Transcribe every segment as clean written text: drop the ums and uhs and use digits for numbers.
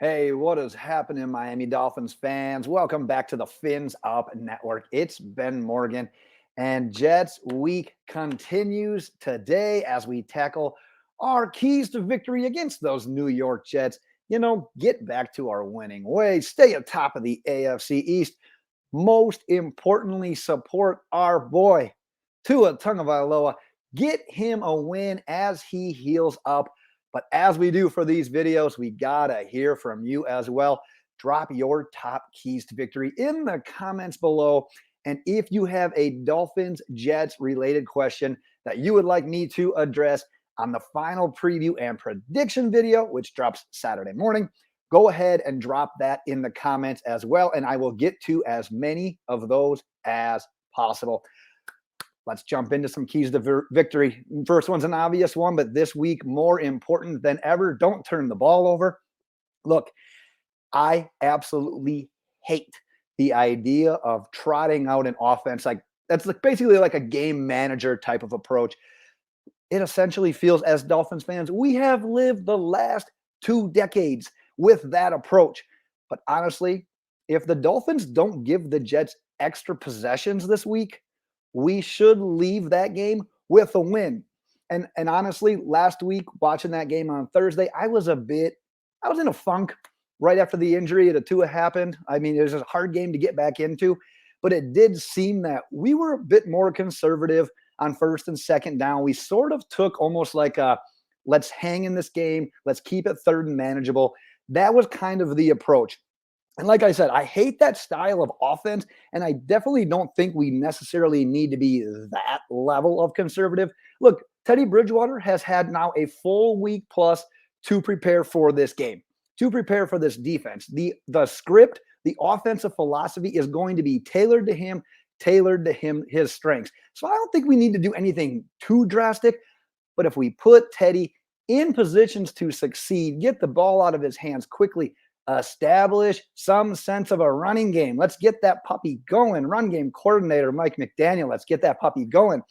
Hey, what is happening, Miami Dolphins fans? Welcome back to the Fins Up Network. It's Ben Morgan, and Jets week continues today as we tackle our keys to victory against those New York Jets. Get back to our winning ways, stay atop of the AFC East. Most importantly, support our boy, Tua Tagovailoa. Get him a win as he heals up. But as we do for these videos, we gotta hear from you as well. Drop your top keys to victory in the comments below. And if you have a Dolphins Jets related question that you would like me to address on the final preview and prediction video, which drops Saturday morning, go ahead and drop that in the comments as well. And I will get to as many of those as possible. Let's jump into some keys to victory. First one's an obvious one, but this week more important than ever. Don't turn the ball over. Look, I absolutely hate the idea of trotting out an offense that's basically like a game manager type of approach. It essentially feels, as Dolphins fans, we have lived the last 2 decades with that approach. But honestly, if the Dolphins don't give the Jets extra possessions this week, we should leave that game with a win. And honestly, last week, watching that game on Thursday, I was in a funk right after the injury to Tua happened. I mean, it was a hard game to get back into, but it did seem that we were a bit more conservative on first and second down. We sort of took almost like let's hang in this game. Let's keep it third and manageable. That was kind of the approach. And like I said, I hate that style of offense, and I definitely don't think we necessarily need to be that level of conservative. Look, Teddy Bridgewater has had now a full week plus to prepare for this game, to prepare for this defense. The script, the offensive philosophy is going to be tailored to him, his strengths. So I don't think we need to do anything too drastic, but if we put Teddy in positions to succeed, get the ball out of his hands quickly, establish some sense of a running game. Let's get that puppy going. Run game coordinator Mike McDaniel, let's get that puppy going.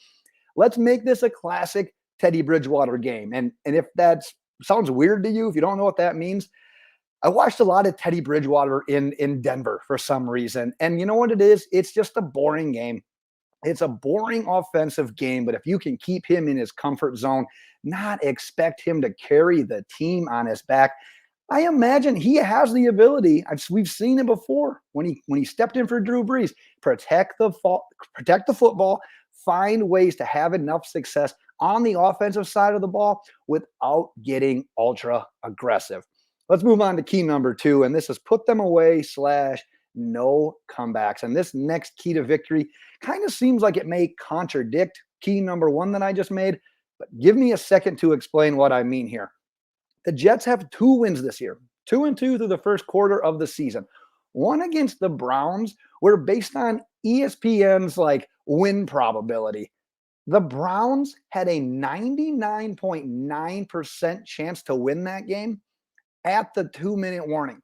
Let's make this a classic Teddy Bridgewater game. And if that sounds weird to you, if you don't know what that means, I watched a lot of Teddy Bridgewater in Denver for some reason. And you know what it is? It's just a boring game. It's a boring offensive game, but if you can keep him in his comfort zone, not expect him to carry the team on his back, I imagine he has the ability. We've seen it before when he stepped in for Drew Brees. Protect the football, find ways to have enough success on the offensive side of the ball without getting ultra aggressive. Let's move on to key number 2, and this is put them away / no comebacks. And this next key to victory kind of seems like it may contradict key number 1 that I just made, but give me a second to explain what I mean here. The Jets have 2 wins this year, 2-2 through the first quarter of the season. One against the Browns, where based on ESPN's win probability, the Browns had a 99.9% chance to win that game at the 2-minute warning.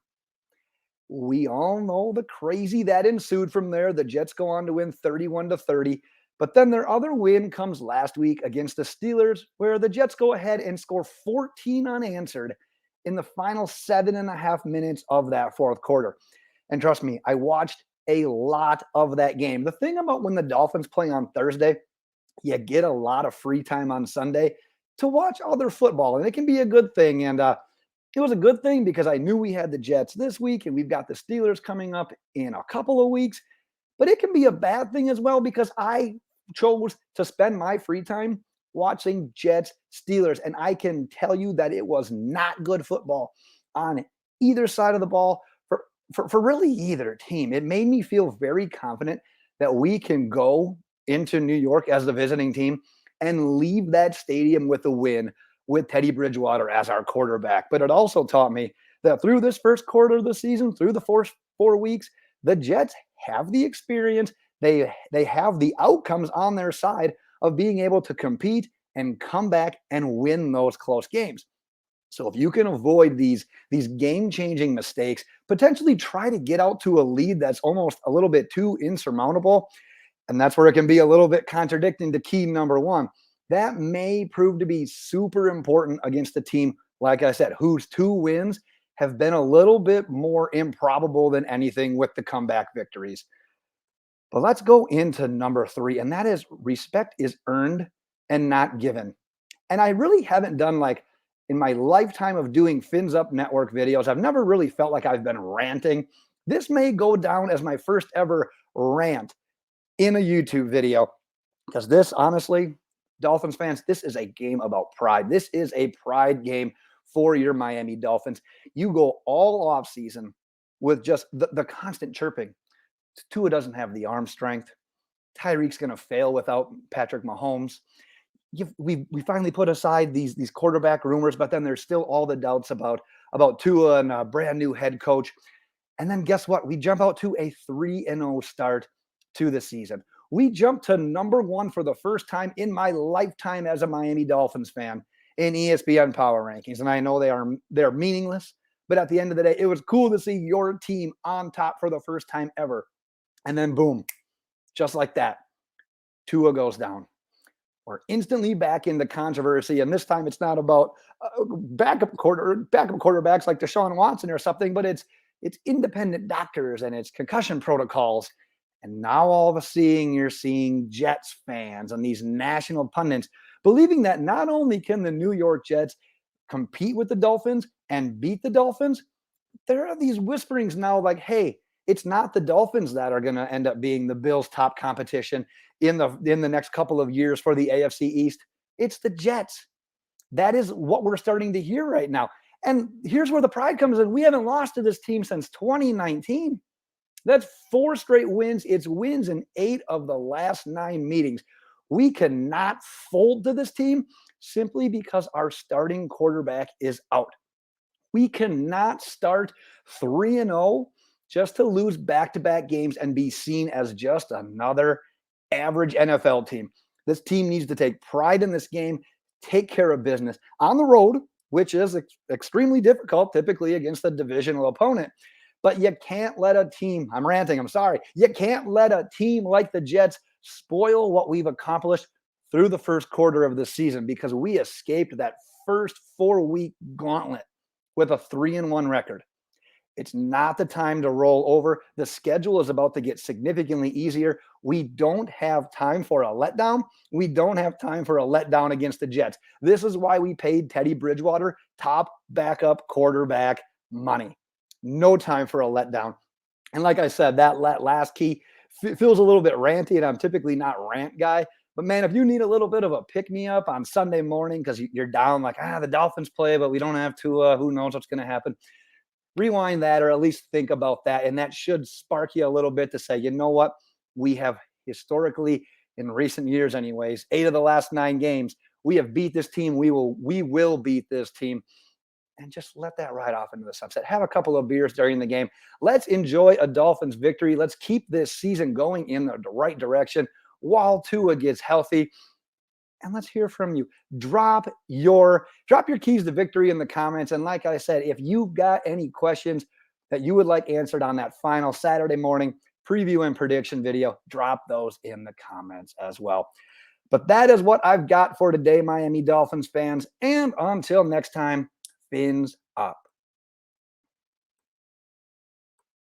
We all know the crazy that ensued from there. The Jets go on to win 31-30. But then their other win comes last week against the Steelers, where the Jets go ahead and score 14 unanswered in the final 7.5 minutes of that fourth quarter. And trust me, I watched a lot of that game. The thing about when the Dolphins play on Thursday, you get a lot of free time on Sunday to watch other football, and it can be a good thing. And it was a good thing because I knew we had the Jets this week, and we've got the Steelers coming up in a couple of weeks. But it can be a bad thing as well because I chose to spend my free time watching Jets Steelers, and I can tell you that it was not good football on either side of the ball for really either team. It made me feel very confident that we can go into New York as the visiting team and leave that stadium with a win with Teddy Bridgewater as our quarterback. But it also taught me that through this first quarter of the season, through the first 4 weeks, the Jets have the experience. They have the outcomes on their side of being able to compete and come back and win those close games. So if you can avoid these game-changing mistakes, potentially try to get out to a lead that's almost a little bit too insurmountable, and that's where it can be a little bit contradicting to key number 1. That may prove to be super important against a team, like I said, whose 2 wins have been a little bit more improbable than anything with the comeback victories. But let's go into number 3, and that is respect is earned and not given. And I really haven't done, like, in my lifetime of doing Fins Up Network videos, I've never really felt like I've been ranting. This may go down as my first ever rant in a YouTube video, because this, honestly, Dolphins fans, this is a game about pride. This is a pride game for your Miami Dolphins. You go all off season with just the constant chirping. Tua doesn't have the arm strength. Tyreek's going to fail without Patrick Mahomes. We finally put aside these quarterback rumors, but then there's still all the doubts about Tua and a brand new head coach. And then guess what? We jump out to a 3-0 start to the season. We jump to number 1 for the first time in my lifetime as a Miami Dolphins fan in ESPN Power Rankings. And I know they're meaningless, but at the end of the day, it was cool to see your team on top for the first time ever. And then boom, just like that, Tua goes down. We're instantly back into controversy, and this time it's not about backup quarterbacks like Deshaun Watson or something, but it's independent doctors and it's concussion protocols. And now all of a sudden you're seeing Jets fans and these national pundits believing that not only can the New York Jets compete with the Dolphins and beat the Dolphins, there are these whisperings now like, hey, it's not the Dolphins that are going to end up being the Bills' top competition in the next couple of years for the AFC East. It's the Jets. That is what we're starting to hear right now. And here's where the pride comes in. We haven't lost to this team since 2019. That's 4 straight wins. It's wins in 8 of the last 9 meetings. We cannot fold to this team simply because our starting quarterback is out. We cannot start 3-0 just to lose back-to-back games and be seen as just another average NFL team. This team needs to take pride in this game, take care of business on the road, which is extremely difficult typically against a divisional opponent. But you can't let a team, I'm ranting, I'm sorry. You can't let a team like the Jets spoil what we've accomplished through the first quarter of the season, because we escaped that first 4-week gauntlet with a 3-1 record. It's not the time to roll over. The schedule is about to get significantly easier. We don't have time for a letdown. We don't have time for a letdown against the Jets. This is why we paid Teddy Bridgewater top backup quarterback money. No time for a letdown. And like I said, that last key feels a little bit ranty, and I'm typically not rant guy. But man, if you need a little bit of a pick-me-up on Sunday morning because you're down like, the Dolphins play, but we don't have Tua, who knows what's going to happen, rewind that, or at least think about that. And that should spark you a little bit to say, you know what? We have historically, in recent years anyways, 8 of the last 9 games, we have beat this team. We will beat this team. And just let that ride off into the sunset. Have a couple of beers during the game. Let's enjoy a Dolphins victory. Let's keep this season going in the right direction while Tua gets healthy. And let's hear from you. Drop your keys to victory in the comments. And like I said, if you've got any questions that you would like answered on that final Saturday morning preview and prediction video, drop those in the comments as well. But that is what I've got for today, Miami Dolphins fans. And until next time, Fins